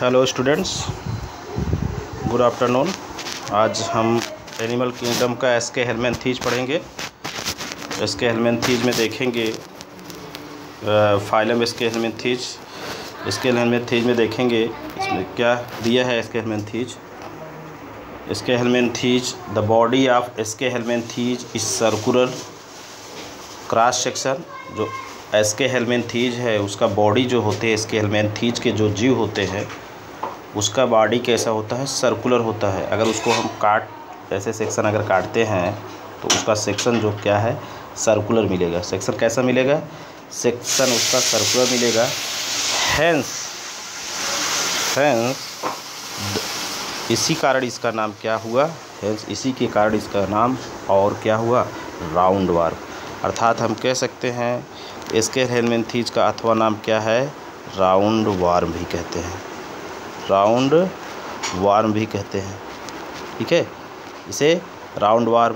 Hello students, good afternoon. आज हम animal kingdom का एसके हेलमेंथीज पढ़ेंगे। एसके हेलमेंथीज में देखेंगे phylum Aschelminthes. Aschelminthes में देखेंगे इसमें क्या दिया है। Aschelminthes the body of Aschelminthes is circular cross section. जो एसके हेलमेंथीज है उसका बॉडी जो होते हैं, एसके हेलमेंथीज के जो जीव होते हैं उसका बॉडी कैसा होता है, सर्कुलर होता है। अगर उसको हम ऐसे सेक्शन अगर काटते हैं तो उसका सेक्शन जो क्या है, सर्कुलर मिलेगा। सेक्शन कैसा मिलेगा, सेक्शन उसका सर्कुलर मिलेगा। हेंस इसी कारण इसका नाम क्या हुआ, हेंस इसी के कारण इसका नाम और क्या हुआ, राउंड वार्म। अर्थात हम कह सकते हैं एसके हेलमेंथीज का अथवा नाम क्या है, राउंड वार्म भी कहते हैं, राउंड वार्म भी कहते हैं। ठीक है, इसे राउंड वार्म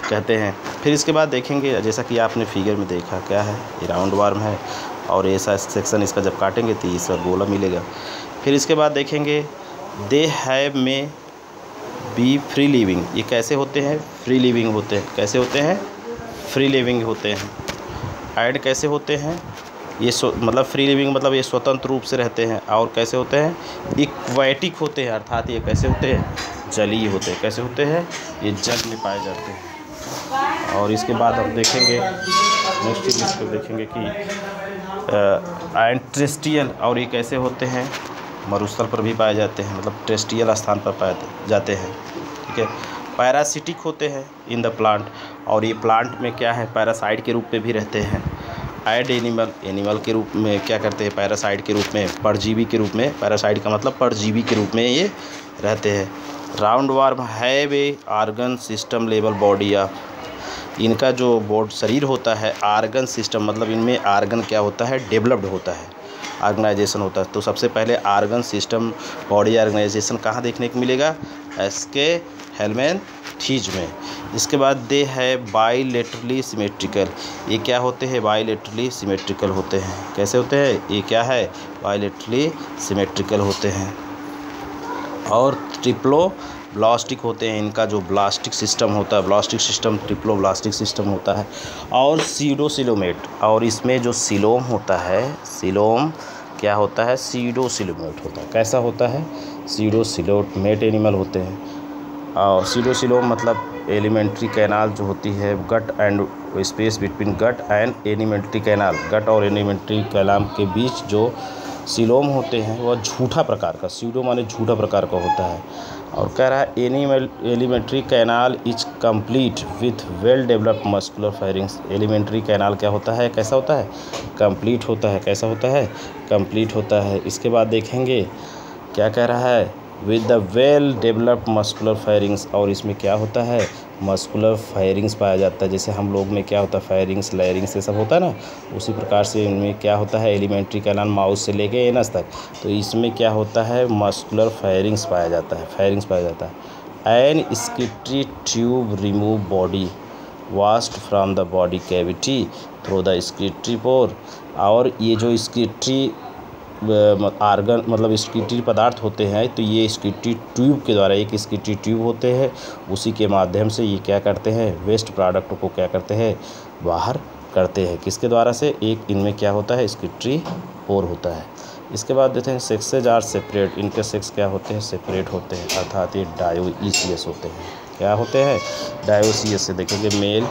कहते हैं। फिर इसके बाद देखेंगे, जैसा कि आपने फिगर में देखा क्या है, ये राउंड वार्म है और ऐसा सेक्शन इसका जब काटेंगे तो इस गोला मिलेगा। फिर इसके बाद देखेंगे दे हैव में बी फ्री लिविंग। ये कैसे होते हैं, फ्री लिविंग होते हैं। कैसे होते हैं, फ्री लिविंग होते हैं। एंड कैसे होते हैं, ये मतलब फ्री लिविंग मतलब ये स्वतंत्र रूप से रहते हैं। और कैसे होते हैं, एक्वेटिक होते हैं। अर्थात ये कैसे होते हैं, जलीय होते हैं। कैसे होते हैं, ये जल में पाए जाते हैं। और इसके बाद हम देखेंगे नेक्स्ट चीज इसको देखेंगे कि टेरेस्ट्रियल, और ये कैसे होते हैं, मरुस्थल पर भी पाए जाते हैं, मतलब टेरेस्ट्रियल स्थान पर पाए जाते हैं। ठीक है, पैरासिटिक होते हैं इन द प्लांट, और ये प्लांट में क्या है, पैरासाइट के रूप में भी रहते हैं। एड एनिमल के रूप में क्या करते हैं, पैरासाइट के रूप में, परजीवी के रूप में। पैरासाइट का मतलब परजीवी के रूप में ये रहते हैं। Round worm have a argon system level body of, इनका जो बॉड शरीर होता है, आर्गन सिस्टम मतलब इनमें आर्गन क्या होता है, डेवलप्ड होता है, ऑर्गेनाइजेशन होता है। तो सबसे पहले आर्गन सिस्टम बॉडी ऑर्गेनाइजेशन कहाँ देखने को मिलेगा, एसके हेलमेंथीज में। इसके बाद दे है बाइलेटरली सिमेट्रिकल। ये क्या होते हैं, बाइलेटरली सिमेट्रिकल होते हैं। कैसे होते हैं, ये क्या है, बाइलेटरली सिमेट्रिकल होते हैं। और ट्रिप्लो ब्लास्टिक होते हैं। इनका जो ब्लास्टिक सिस्टम होता है, ब्लास्टिक सिस्टम ट्रिप्लो ब्लास्टिक सिस्टम होता है। और सीडोसिलोमेट, और इसमें जो सिलोम होता है, सिलोम क्या होता है, सीडोसिलोमेट होता है। कैसा होता है, सीडोसिलोमेट एनिमल होते हैं। और सीडोसिलोम मतलब एलिमेंट्री कैनाल जो होती है, gut and space between gut and alimentary canal, gut और एलिमेंट्री कैनाल के बीच जो सिलोम होते हैं वह झूठा प्रकार का, सीडो माने झूठा प्रकार का होता है। और कह रहा है alimentary canal is complete with well developed muscular firings. Alimentary canal क्या होता है, कैसा होता है, कंप्लीट होता है। कैसा होता है, कंप्लीट होता है। इसके बाद देखेंगे क्या कह रहा है, with the well developed muscular firings, और इसमें क्या होता है, मस्कुलर फायरिंग्स पाया जाता है। जैसे हम लोग में क्या होता है, फायरिंग्स लेयरिंग्स ये सब होता है ना, उसी प्रकार से इनमें क्या होता है, एलिमेंट्री कैनाल माउस से लेके एनस तक, तो इसमें क्या होता है, मस्कुलर फायरिंग्स पाया जाता है, फायरिंग्स पाया जाता है। An excretory tube remove body waste from the body cavity through the excretory pore. और ये जो स्किट्री आर्गन मतलब स्किट्री पदार्थ होते हैं, तो ये स्किट्री ट्यूब के द्वारा, एक स्किट्री ट्यूब होते हैं, उसी के माध्यम से ये क्या करते हैं, वेस्ट प्रोडक्ट को क्या करते हैं, बाहर करते हैं। किसके द्वारा से, एक इनमें क्या होता है, स्किट्री पोर होता है। इसके बाद देते हैं सेक्सेज आर सेपरेट। इनके सेक्स क्या होते हैं, सेपरेट होते हैं, अर्थात ये डायोइसियस होते हैं। क्या होते हैं, डायोइसियस से। देखेंगे मेल,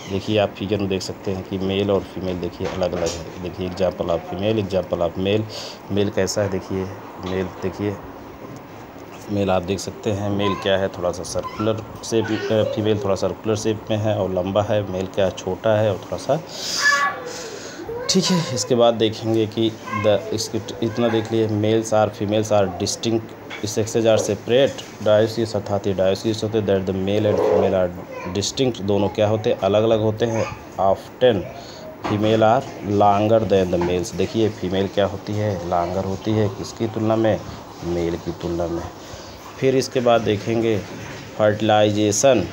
देखिए आप फिगर में देख सकते हैं कि मेल और फीमेल देखिए अलग अलग है। देखिए example of female, example of male. Male कैसा है, देखिए मेल, देखिए मेल आप देख सकते हैं, मेल क्या है, थोड़ा सा सर्कुलर शेप, फीमेल थोड़ा सर्कुलर शेप में है और लंबा है। मेल क्या छोटा है और थोड़ा सा, ठीक है। इसके बाद देखेंगे कि इसके इतना देख लिए, males are females are distinct, sexes are separate, dioecious अर्थात ये डायोसियस होते हैं। That the male and female are distinct, दोनों क्या होते हैं, अलग अलग होते हैं। Often female are longer than the males. देखिए फीमेल क्या होती है, लॉन्गर होती है, किसकी तुलना में, मेल की तुलना में। फिर इसके बाद देखेंगे फर्टिलाइजेशन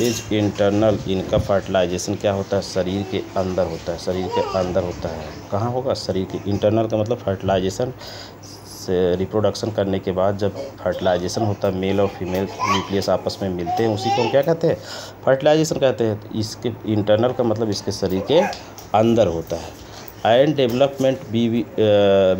इज इंटरनल। इनका फर्टिलाइजेशन क्या होता है, शरीर के अंदर होता है, शरीर के अंदर होता है। कहाँ होगा, शरीर के, इंटरनल का मतलब फर्टिलाइजेशन से रिप्रोडक्शन करने के बाद जब फर्टिलाइजेशन होता है, मेल और फीमेल न्यूक्लियस आपस में मिलते हैं, उसी को हम क्या कहते हैं, फर्टिलाइजेशन कहते हैं। तो इसके इंटरनल का मतलब इसके शरीर के अंदर होता है। एंड डेवलपमेंट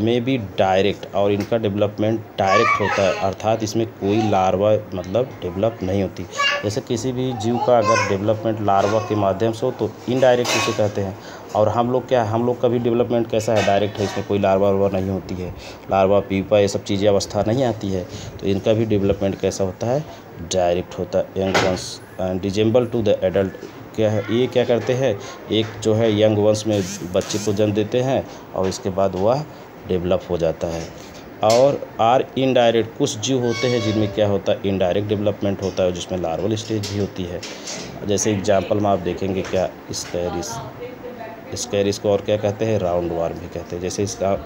में भी डायरेक्ट, और इनका डेवलपमेंट डायरेक्ट होता है, अर्थात इसमें कोई लार्वा मतलब डेवलप नहीं होती। जैसे किसी भी जीव का अगर डेवलपमेंट लार्वा के माध्यम से हो तो इनडायरेक्ट उसे कहते हैं। और हम लोग क्या है, हम लोग का भी डेवलपमेंट कैसा है, डायरेक्ट है, इसमें कोई लार्वा वार्वा नहीं होती है, लार्वा पीपा ये सब चीज़ें अवस्था नहीं आती है। तो इनका भी डेवलपमेंट कैसा होता है, डायरेक्ट होता है। Young ones and resemble to the adult, क्या है ये क्या करते हैं, एक जो है यंग वंश में बच्चे को जन्म देते हैं और इसके बाद वह डेवलप हो जाता है। और आर इनडायरेक्ट, कुछ जीव होते हैं जिनमें क्या होता है, इनडायरेक्ट डेवलपमेंट होता है, जिसमें लार्वल स्टेज भी होती है। जैसे एग्जांपल में आप देखेंगे क्या, स्कैरिस को और क्या कहते हैं, राउंड वार्म भी कहते हैं। जैसे इसका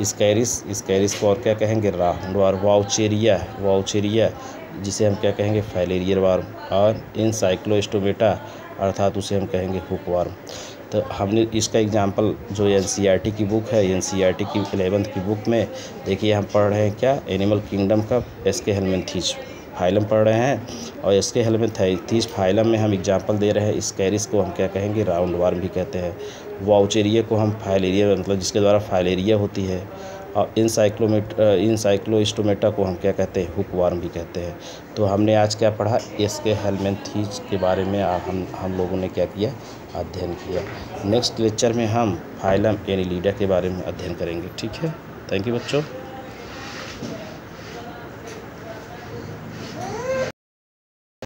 स्कैरिस को और क्या कहेंगे, राउंड वार्म। वाउचेरिया जिसे हम क्या कहेंगे, फाइलेरियर वार्म। और इनसाइक्लोस्टोमेटा अर्थात उसे हम कहेंगे हुक वार्म। तो हमने इसका एग्जांपल जो एनसीईआरटी की बुक है, एनसीईआरटी की 11th की बुक में देखिए हम पढ़ रहे हैं क्या, एनिमल किंगडम का एस्के हेलमिंथीज फाइलम पढ़ रहे हैं। और एस्के हेलमिंथीज फाइलम में हम एग्जांपल दे रहे हैं, स्कैरिस को हम क्या कहेंगे, राउंड वार्म भी कहते हैं। वाउचेरिया को हम फाइलेरिया, मतलब जिसके द्वारा फाइलेरिया होती है। और इनसाइक्लोस्टोमेटा को हम क्या कहते हैं, हुक वार्म भी कहते हैं। तो हमने आज क्या पढ़ा, एस्के हेलमिंथीज के बारे में हम लोगों ने क्या किया, अध्ययन किया। नेक्स्ट लेक्चर में हम फाइलम एनिलिडा के बारे में अध्ययन करेंगे। ठीक है, थैंक यू बच्चों।